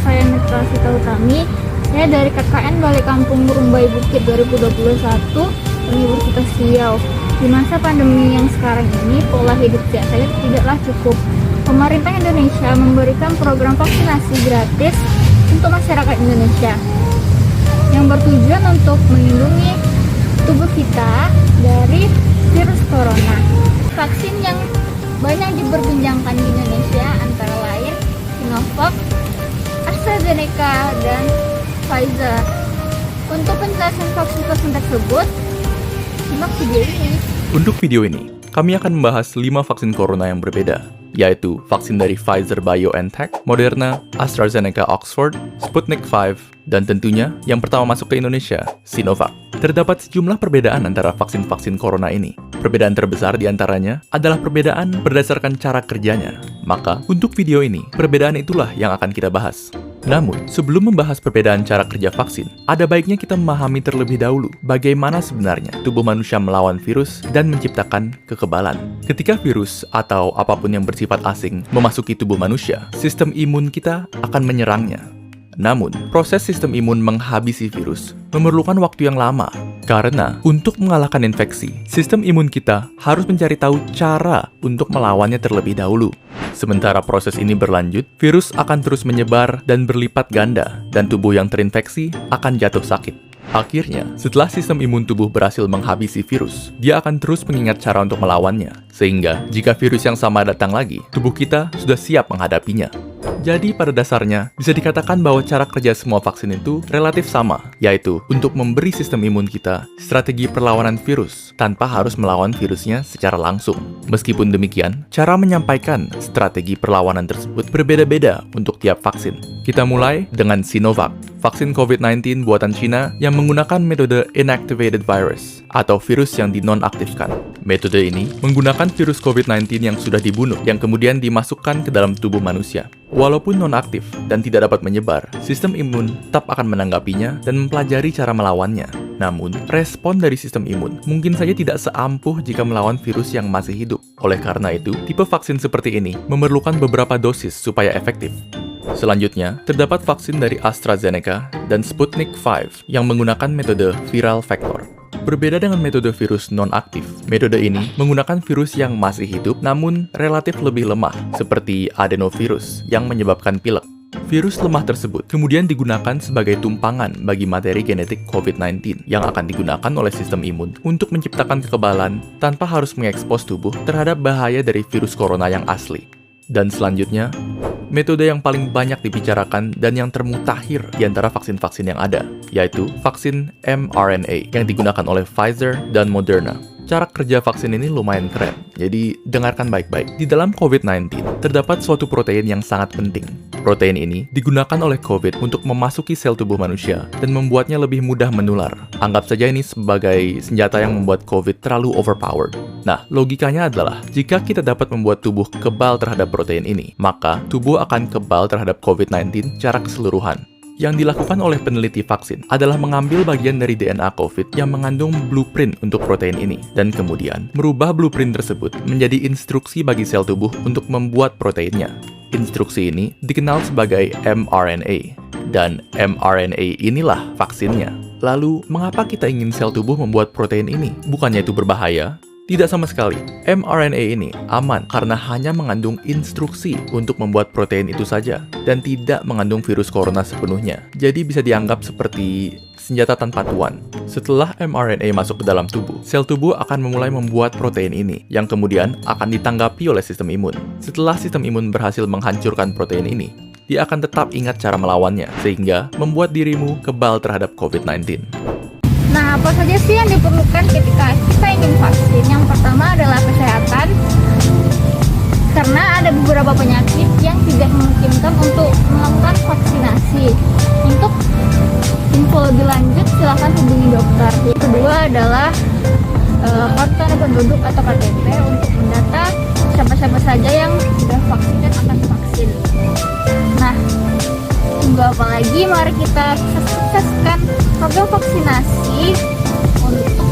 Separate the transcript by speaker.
Speaker 1: saya Mitra Sita Utami. Saya dari KKN Balai Kampung Rumbai Bukit 2021 Universitas Riau. Di masa pandemi yang sekarang ini, pola hidup sehat saya tidaklah cukup. Pemerintah Indonesia memberikan program vaksinasi gratis untuk masyarakat Indonesia yang bertujuan untuk melindungi tubuh kita dari virus corona. Vaksin yang banyak diperbincangkan di Indonesia antara lain Sinovac, AstraZeneca, dan Pfizer. Untuk penjelasan vaksin tersebut, simak video ini.
Speaker 2: Untuk video ini, kami akan membahas 5 vaksin corona yang berbeda, yaitu vaksin dari Pfizer BioNTech, Moderna, AstraZeneca Oxford, Sputnik V, dan tentunya yang pertama masuk ke Indonesia, Sinovac. Terdapat sejumlah perbedaan antara vaksin-vaksin corona ini. Perbedaan terbesar di antaranya adalah perbedaan berdasarkan cara kerjanya. Maka, untuk video ini, perbedaan itulah yang akan kita bahas. Namun, sebelum membahas perbedaan cara kerja vaksin, ada baiknya kita memahami terlebih dahulu bagaimana sebenarnya tubuh manusia melawan virus dan menciptakan kekebalan. Ketika virus atau apapun yang bersifat asing memasuki tubuh manusia, sistem imun kita akan menyerangnya. Namun, proses sistem imun menghabisi virus memerlukan waktu yang lama. Karena, untuk mengalahkan infeksi, sistem imun kita harus mencari tahu cara untuk melawannya terlebih dahulu. Sementara proses ini berlanjut, virus akan terus menyebar dan berlipat ganda, dan tubuh yang terinfeksi akan jatuh sakit. Akhirnya, setelah sistem imun tubuh berhasil menghabisi virus, dia akan terus mengingat cara untuk melawannya. Sehingga, jika virus yang sama datang lagi, tubuh kita sudah siap menghadapinya. Jadi pada dasarnya, bisa dikatakan bahwa cara kerja semua vaksin itu relatif sama, yaitu untuk memberi sistem imun kita strategi perlawanan virus tanpa harus melawan virusnya secara langsung. Meskipun demikian, cara menyampaikan strategi perlawanan tersebut berbeda-beda untuk tiap vaksin. Kita mulai dengan Sinovac, vaksin COVID-19 buatan Cina yang menggunakan metode inactivated virus atau virus yang dinonaktifkan. Metode ini menggunakan virus COVID-19 yang sudah dibunuh yang kemudian dimasukkan ke dalam tubuh manusia. Walaupun nonaktif dan tidak dapat menyebar, sistem imun tetap akan menanggapinya dan mempelajari cara melawannya. Namun, respon dari sistem imun mungkin saja tidak seampuh jika melawan virus yang masih hidup. Oleh karena itu, tipe vaksin seperti ini memerlukan beberapa dosis supaya efektif. Selanjutnya, terdapat vaksin dari AstraZeneca dan Sputnik V yang menggunakan metode viral vector. Berbeda dengan metode virus non-aktif, metode ini menggunakan virus yang masih hidup namun relatif lebih lemah, seperti adenovirus yang menyebabkan pilek. Virus lemah tersebut kemudian digunakan sebagai tumpangan bagi materi genetik COVID-19 yang akan digunakan oleh sistem imun untuk menciptakan kekebalan tanpa harus mengekspos tubuh terhadap bahaya dari virus corona yang asli. Dan selanjutnya, metode yang paling banyak dibicarakan dan yang termutakhir di antara vaksin-vaksin yang ada, yaitu vaksin mRNA yang digunakan oleh Pfizer dan Moderna. Cara kerja vaksin ini lumayan keren, jadi dengarkan baik-baik. Di dalam COVID-19, terdapat suatu protein yang sangat penting. Protein ini digunakan oleh COVID untuk memasuki sel tubuh manusia dan membuatnya lebih mudah menular. Anggap saja ini sebagai senjata yang membuat COVID terlalu overpowered. Nah, logikanya adalah, jika kita dapat membuat tubuh kebal terhadap protein ini, maka tubuh akan kebal terhadap COVID-19 secara keseluruhan. Yang dilakukan oleh peneliti vaksin adalah mengambil bagian dari DNA COVID yang mengandung blueprint untuk protein ini, dan kemudian merubah blueprint tersebut menjadi instruksi bagi sel tubuh untuk membuat proteinnya. Instruksi ini dikenal sebagai mRNA, dan mRNA inilah vaksinnya. Lalu, mengapa kita ingin sel tubuh membuat protein ini? Bukannya itu berbahaya? Tidak sama sekali. mRNA ini aman karena hanya mengandung instruksi untuk membuat protein itu saja dan tidak mengandung virus corona sepenuhnya. Jadi bisa dianggap seperti senjata tanpa tuan. Setelah mRNA masuk ke dalam tubuh, sel tubuh akan memulai membuat protein ini yang kemudian akan ditanggapi oleh sistem imun. Setelah sistem imun berhasil menghancurkan protein ini, dia akan tetap ingat cara melawannya sehingga membuat dirimu kebal terhadap COVID-19.
Speaker 1: Nah, apa saja sih yang diperlukan ketika kita ingin vaksin? Yang pertama adalah kesehatan, karena ada beberapa penyakit yang tidak memungkinkan untuk melakukan vaksinasi. Untuk info lebih lanjut, silakan hubungi dokter. Yang kedua adalah kartu tanda penduduk atau KTP untuk mendata siapa-siapa saja yang sudah vaksin dan akan vaksin. Nah, tunggu apa lagi? Mari kita sukseskan program vaksinasi untuk